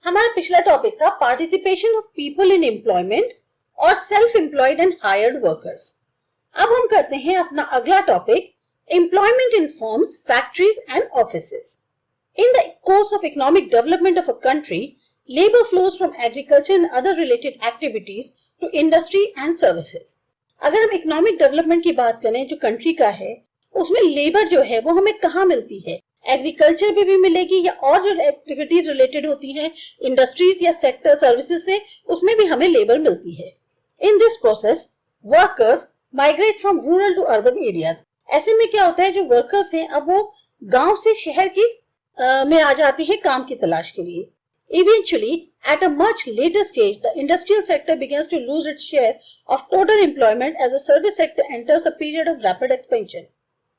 हमारा पिछला टॉपिक था participation of people in employment और self employed and hired workers. अब हम करते हैं अपना अगला topic employment in firms, factories and offices. In the course of economic development of a country, labor flows from agriculture and other related activities to industry and services. अगर हम economic development की बात करें जो कंट्री का है, उसमें labour जो है वो हमें कहाँ मिलती है? एग्रीकल्चर में भी मिलेगी या और जो एक्टिविटीज रिलेटेड होती हैं इंडस्ट्रीज या सेक्टर सर्विसेज से, उसमें भी हमें लेबर मिलती है। In this process workers migrate from rural to urban areas. ऐसे में क्या होता है, जो वर्कर्स हैं अब वो गांव से शहर की में आ जाती है काम की तलाश के लिए। Eventually, at a much later stage, the industrial sector begins to lose its share of total employment as the service sector enters a period of rapid expansion.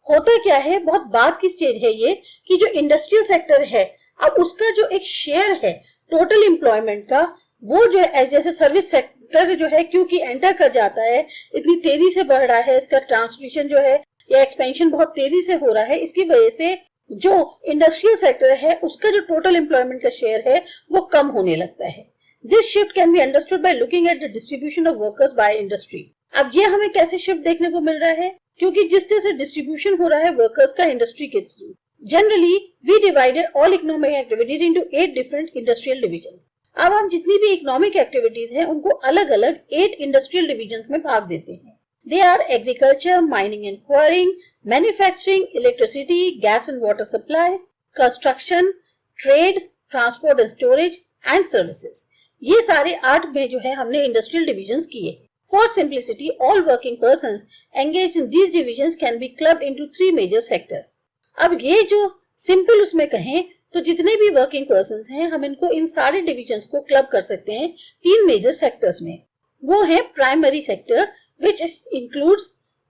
होता क्या है, बहुत बाद की स्टेज है ये कि जो इंडस्ट्रियल सेक्टर है अब उसका जो एक शेयर है टोटल एम्प्लॉयमेंट का, वो जो है जैसे सर्विस सेक्टर जो है क्योंकि एंटर कर जाता है, इतनी तेजी से बढ़ रहा है, इसका ट्रांसमिशन जो है या एक्सपेंशन बहुत तेजी से हो रहा है, इसकी वजह से जो इंडस्ट्रियल सेक्टर है उसका जो टोटल एम्प्लॉयमेंट का शेयर है वो कम होने लगता है। This shift can be understood by looking at the distribution of workers by industry. अब ये हमें कैसे शिफ्ट देखने को मिल रहा है, क्योंकि जिस तरह से डिस्ट्रीब्यूशन हो रहा है वर्कर्स का इंडस्ट्री के थ्रू। Generally we divided all economic activities into 8 different industrial divisions. अब हम जितनी भी इकोनॉमिक एक्टिविटीज हैं उनको अलग अलग 8 इंडस्ट्रियल डिविजन्स में भाग देते हैं। They are agriculture, mining and quarrying, manufacturing, electricity, gas and water supply, construction, trade, transport and storage and services. ये सारे 8 में जो है हमने इंडस्ट्रियल डिविजन्स किए। For simplicity, all working persons engaged in these divisions can be clubbed into 3 major sectors. अब ये जो सिंपल उसमें कहें तो जितने भी वर्किंग पर्सन्स हैं हम इनको इन सारे डिविजन्स को क्लब कर सकते हैं 3 मेजर सेक्टर्स में। वो है primary sector which includes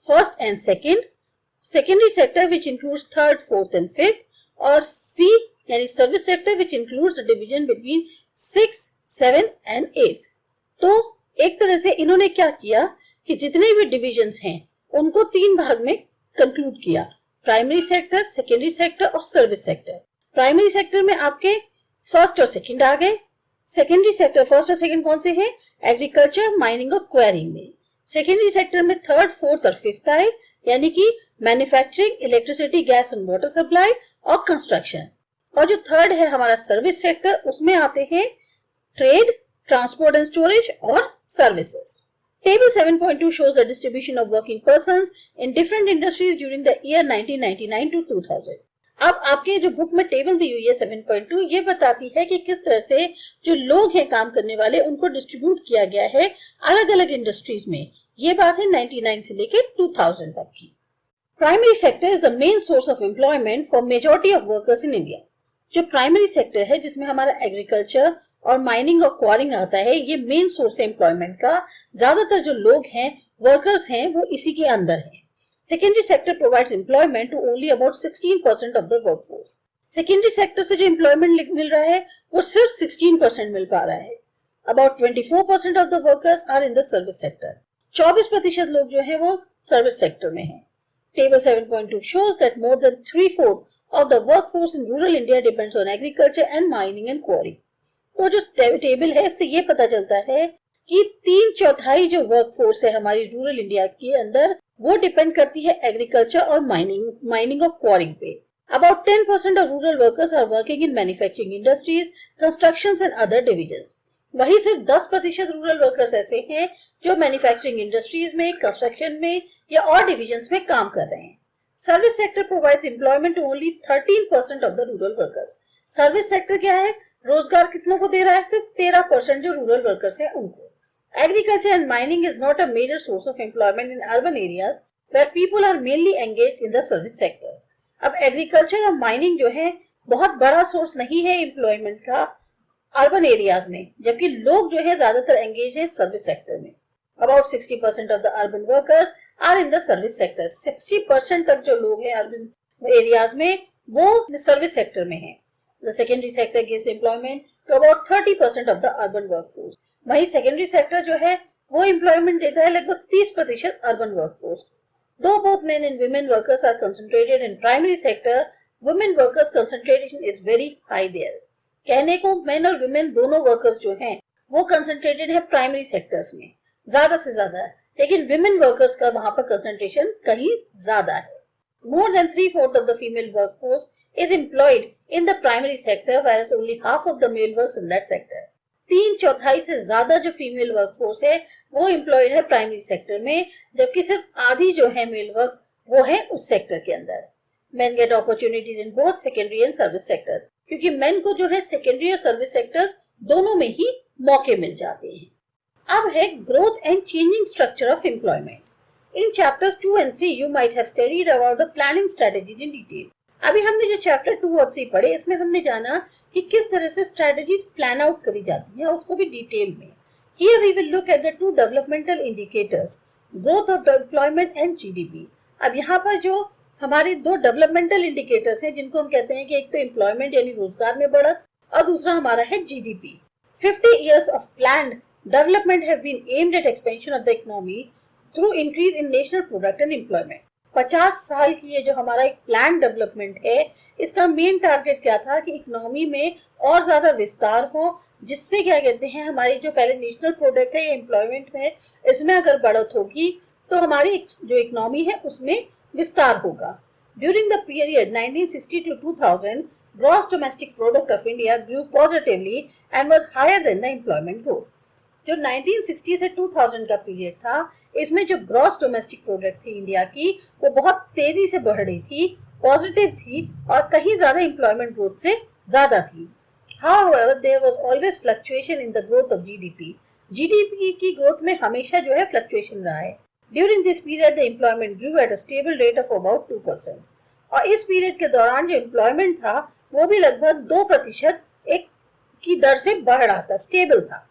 first and second, secondary sector which includes third, fourth and fifth, और C यानी service sector which includes the division between 6, 7 and 8. तो एक तरह से इन्होंने क्या किया कि जितने भी डिविजन्स हैं उनको 3 भाग में कंक्लूड किया, प्राइमरी सेक्टर, सेकेंडरी सेक्टर और सर्विस सेक्टर। प्राइमरी सेक्टर में आपके फर्स्ट और सेकंड आ गए। सेकेंडरी सेक्टर फर्स्ट और सेकंड कौन से हैं? एग्रीकल्चर, माइनिंग और क्वेरिंग में। सेकेंडरी सेक्टर में थर्ड, फोर्थ और फिफ्थ आए, यानी कि manufacturing, electricity, gas and water supply और कंस्ट्रक्शन। और जो थर्ड है हमारा सर्विस सेक्टर, उसमें आते हैं ट्रेड, ट्रांसपोर्ट एंड स्टोरेज और services. Table 7.2 shows the distribution of working persons in different industries during the year 1999 to 2000. अब आपके जो बुक में टेबल दी हुई है 7.2 ये बताती है कि किस तरह से जो लोग हैं काम करने वाले उनको डिस्ट्रीब्यूट किया गया है अलग अलग इंडस्ट्रीज में। ये बात है 99 से लेकर 2000 तक की। Primary sector is the main source of employment for majority of workers in India. जो प्राइमरी सेक्टर है जिसमें हमारा एग्रीकल्चर और माइनिंग और क्वारिंग आता है, ये मेन सोर्स है एम्प्लॉयमेंट का। ज्यादातर जो लोग हैं वर्कर्स हैं वो इसी के अंदर है। Secondary sector provides employment to only about 16% of the workforce. Secondary sector से जो employment मिल रहा है वो सिर्फ 16% मिल पा रहा है। About 24% of the workers are in the service sector. 24% लोग जो है वो सर्विस सेक्टर में हैं। Table 7.2 shows that more than 3/4 of the workforce in rural India depends on agriculture and mining and quarry. तो जो टेबल है इससे ये पता चलता है कि 3/4 जो वर्कफोर्स है हमारी रूरल इंडिया के अंदर वो डिपेंड करती है एग्रीकल्चर और माइनिंग और क्वारिंग पे। About 10% of rural workers are working in manufacturing industries, constructions and other divisions. वहीं सिर्फ 10% रूरल वर्कर्स ऐसे हैं जो मैन्युफैक्चरिंग इंडस्ट्रीज में, कंस्ट्रक्शन में या और डिविजन्स में काम कर रहे हैं। Service sector provides employment to only 13% of the rural workers. Service sector क्या है? रोजगार कितनों को दे रहा है? सिर्फ 13% जो रूरल वर्कर्स हैं उनको। Agriculture and mining is not a major source of employment in urban areas where people are mainly engaged in the service sector. अब एग्रीकल्चर और माइनिंग जो है बहुत बड़ा सोर्स नहीं है एम्प्लॉयमेंट का अर्बन एरियाज में, जबकि लोग जो है ज्यादातर एंगेज है सर्विस सेक्टर में। About 60% of the urban workers are in the service sector. 60% तक जो लोग हैं अर्बन एरियाज में वो सर्विस सेक्टर में हैं। The secondary sector gives employment to about 30% of the urban workforce. वही सेकेंडरी सेक्टर जो है वो एम्प्लॉयमेंट देता है लगभग 30% urban workforce. Though both men and women workers are concentrated in primary sector, women workers concentration is very high there. कहने को main और वुमेन दोनों वर्कर्स जो हैं वो कंसंट्रेटेड है प्राइमरी सेक्टर्स में ज्यादा से ज्यादा, लेकिन विमेन वर्कर्स का वहां पर कंसंट्रेशन कहीं ज्यादा है. More than three-fourths of the female workforce is employed in the primary sector, whereas only half of the male works in that sector. 3/4 से ज्यादा जो फीमेल वर्कफोर्स है वो एम्प्लॉयड है प्राइमरी सेक्टर में, जबकि सिर्फ आधी जो है मेल वर्क वो है उस सेक्टर के अंदर. Men get opportunities in both secondary and service sector, क्योंकि मेन को जो है सेकेंडरी और सर्विस सेक्टर्स दोनों में ही मौके मिल जाते हैं. अब है growth and changing structure of employment. In chapters 2 and 3 you might have studied about the planning strategies in detail. अभी हमने जो चैप्टर 2 और 3 पढ़े इसमें हमने जाना कि किस तरह से स्ट्रेटजीज प्लान आउट करी जाती हैं, उसको भी डिटेल में. Here we will look at the two developmental indicators, growth of employment and GDP. अब यहाँ पर जो हमारे दो डेवलपमेंटल इंडिकेटर्स हैं जिनको हम कहते हैं कि एक तो एम्प्लॉयमेंट यानी रोजगार में बढ़त और दूसरा हमारा है GDP. 50 years of planned development have been aimed at expansion of the economy through increase in national product and employment. 50 साल की ये जो हमारा एक प्लान डेवलपमेंट है इसका मेन टारगेट क्या था कि इकोनॉमी में और ज्यादा विस्तार हो, जिससे क्या कहते हैं हमारी जो पहले नेशनल प्रोडक्ट है या एम्प्लॉयमेंट में इसमें अगर बढ़त होगी तो हमारी जो इकोनॉमी है उसमें विस्तार होगा. During the period 1960 to 2000 gross domestic product of India grew positively and was higher than the employment growth. जो 1960 से 2000 का पीरियड था इसमें जो ग्रॉस डोमेस्टिक प्रोडक्ट थी इंडिया की वो बहुत तेजी से बढ़ रही थी, पॉजिटिव थी और कहीं ज्यादा एम्प्लॉयमेंट ग्रोथ से ज्यादा थी. However, there was always fluctuation in the growth of GDP. GDP की ग्रोथ में हमेशा जो है फ्लक्चुएशन रहा है. During this period, the employment grew at a stable rate of about 2%. और इस पीरियड के दौरान जो एम्प्लॉयमेंट था वो भी लगभग 2% एक की दर से बढ़ रहा था, स्टेबल था.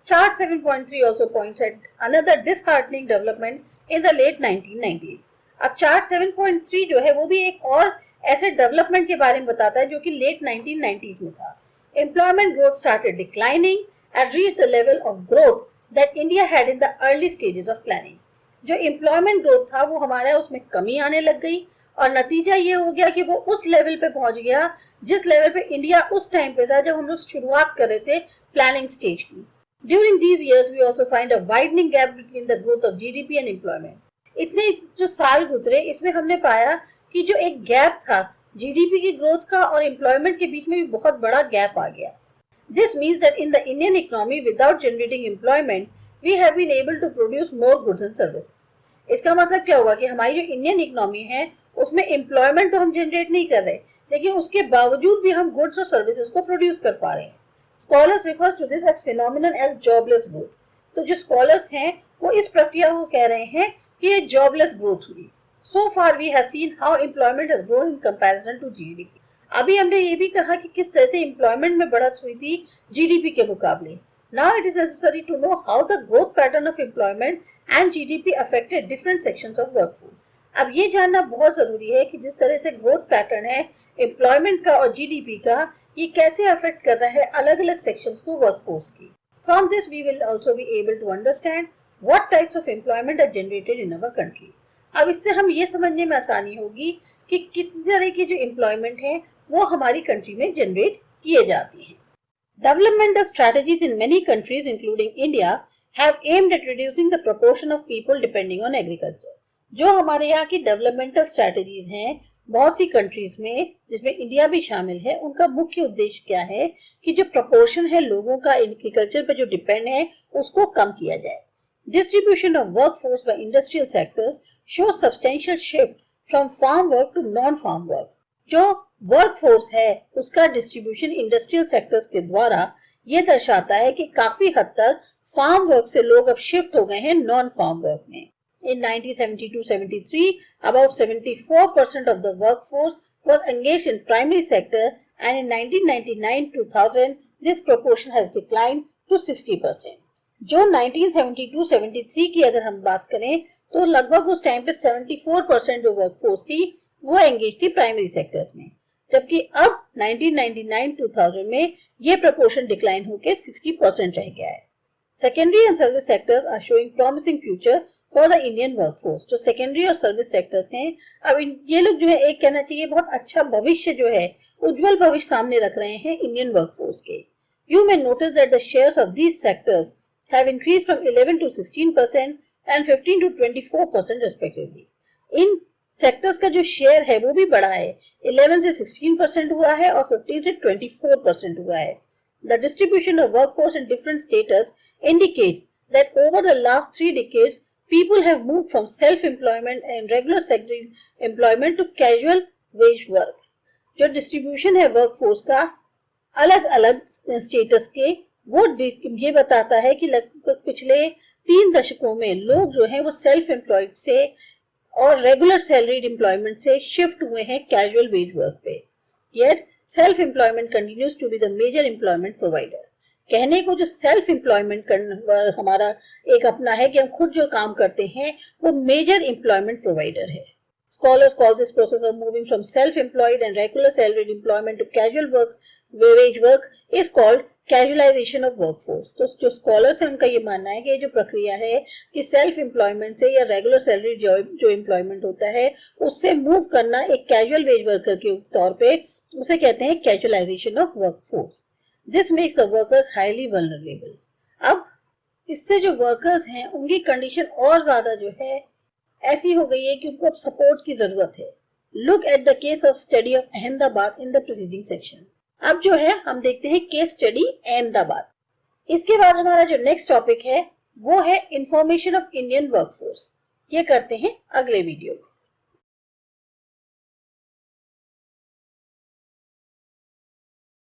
Chart 7.3 also points at another disheartening development in the late 1990s. अब चार्ट 7.3 जो है वो भी एक और ऐसे डेवलपमेंट के बारे में बताता है जो कि लेट 1990s में था. Employment growth started declining and reached the level of growth that India had in the early stages of planning. जो एम्प्लॉयमेंट ग्रोथ था वो हमारा उसमें कमी आने लग गई और नतीजा ये हो गया कि वो उस लेवल पे पहुंच गया जिस लेवल पे इंडिया उस टाइम पे था जब हम लोग शुरुआत कर रहे थे प्लानिंग स्टेज की. During these years, we also find a widening gap between the growth of GDP and employment. इतने जो साल गुजरे इसमें हमने पाया कि जो एक गैप था GDP की ग्रोथ का और एम्प्लॉयमेंट के बीच में भी बहुत बड़ा गैप आ गया. This means that in the Indian economy, without generating employment, we have been able to produce more goods and services. इसका मतलब क्या हुआ कि हमारी जो इंडियन इकोनॉमी है उसमें एम्प्लॉयमेंट तो हम जनरेट नहीं कर रहे, लेकिन उसके बावजूद भी हम गुड्स और सर्विसेज को प्रोड्यूस कर पा रहे हैं. Scholars refers to this as phenomenon as jobless growth. तो जो scholars हैं वो इस प्रक्रिया को कह रहे हैं कि ये jobless growth हुई. So far we have seen how employment has grown in comparison to GDP. अभी हमने ये भी कहा कि किस तरह से employment में बढ़त हुई थी GDP के मुकाबले. Now it is necessary to know how the growth pattern of employment and GDP affected different sections of workforce. अब ये जानना बहुत जरूरी है कि जिस तरह से ग्रोथ पैटर्न है एम्प्लॉयमेंट का और जीडीपी का ये कैसे अफेक्ट कर रहा है अलग अलग सेक्शंस को वर्कफोर्स की. From this we will also be able to understand what types of employment are generated in our country. अब इससे हम ये समझने में आसानी होगी कि कितनी तरह की जो एम्प्लॉयमेंट है वो हमारी कंट्री में जनरेट किए जाती हैं. Developmental strategies in many countries including India have aimed at reducing the proportion of people depending on agriculture. जो हमारे यहाँ की डेवलपमेंटल स्ट्रैटेजीज हैं बहुत सी कंट्रीज में जिसमें इंडिया भी शामिल है, उनका मुख्य उद्देश्य क्या है कि जो प्रोपोर्शन है लोगों का एग्रीकल्चर पर जो डिपेंड है उसको कम किया जाए. Distribution of workforce by industrial sectors show substantial shift from farm work to non farm work. जो वर्कफोर्स है उसका डिस्ट्रीब्यूशन इंडस्ट्रियल सेक्टर्स के द्वारा ये दर्शाता है कि काफी हद तक फार्म वर्क से लोग अब शिफ्ट हो गए हैं नॉन फार्म वर्क में. In 1972-73, about 74% of the workforce was engaged in primary sector, and in 1999-2000, this proportion has declined to 60%. जो 1972-73 की अगर हम बात करें तो लगभग उस टाइम पे 74% जो वर्कफोर्स थी वो एंगेज थी प्राइमरी सेक्टर्स में, जबकि अब 1999-2000 में ये प्रपोर्शन डिक्लाइन होकर 60% रह गया है. Secondary and service sectors are showing promising future for the Indian workforce. जो सेकेंडरी और सर्विस सेक्टर्स हैं, अब ये लोग जो है एक कहना चाहिए बहुत अच्छा भविष्य जो है, उज्जवल भविष्य सामने रख रहे हैं इंडियन वर्कफोर्स के। You may notice that the shares of these sectors have increased from 11 to 16% and 15 to 24% respectively. In sectors का जो शेयर है वो भी बढ़ा है, 11 से 16% हुआ है और 15 से 24% हुआ है। The distribution of workforce in different status indicates that over the last 3 decades, people have moved from self-employment and regular sector employment to casual wage work. जो डिस्ट्रीब्यूशन है वर्कफोर्स का अलग अलग स्टेटस के, वो ये बताता है कि लगभग पिछले 3 दशकों में लोग जो है वो सेल्फ एम्प्लॉयड से और रेगुलर सैलरीड एम्प्लॉयमेंट से शिफ्ट हुए हैं कैजुअल वेज वर्क पे। Yet self employment continues to be the major employment provider. कहने को जो सेल्फ एम्प्लॉयमेंट हमारा एक अपना है कि हम खुद जो काम करते हैं वो मेजर एम्प्लॉयमेंट प्रोवाइडर है। Scholars call this process of moving from self-employed and regular salaried employment to casual wage work is called casualization of workforce। तो जो स्कॉलर्स हैं उनका ये मानना है कि ये जो प्रक्रिया है कि सेल्फ एम्प्लॉयमेंट से या रेगुलर सैलरी जो एम्प्लॉयमेंट होता है उससे मूव करना एक कैजुअल वेज वर्कर के तौर पे, उसे कहते हैं casualisation of workforce. This makes the workers highly vulnerable. अब इससे जो वर्कर्स हैं उनकी कंडीशन और ज्यादा जो है ऐसी हो गई है कि उनको अब सपोर्ट की जरूरत है। Look at the case of study of Ahmedabad in the preceding section. अब जो है हम देखते हैं केस स्टडी अहमदाबाद। इसके बाद हमारा जो नेक्स्ट टॉपिक है वो है इंफॉर्मेशन ऑफ इंडियन वर्कफोर्स। ये करते हैं अगले वीडियो में।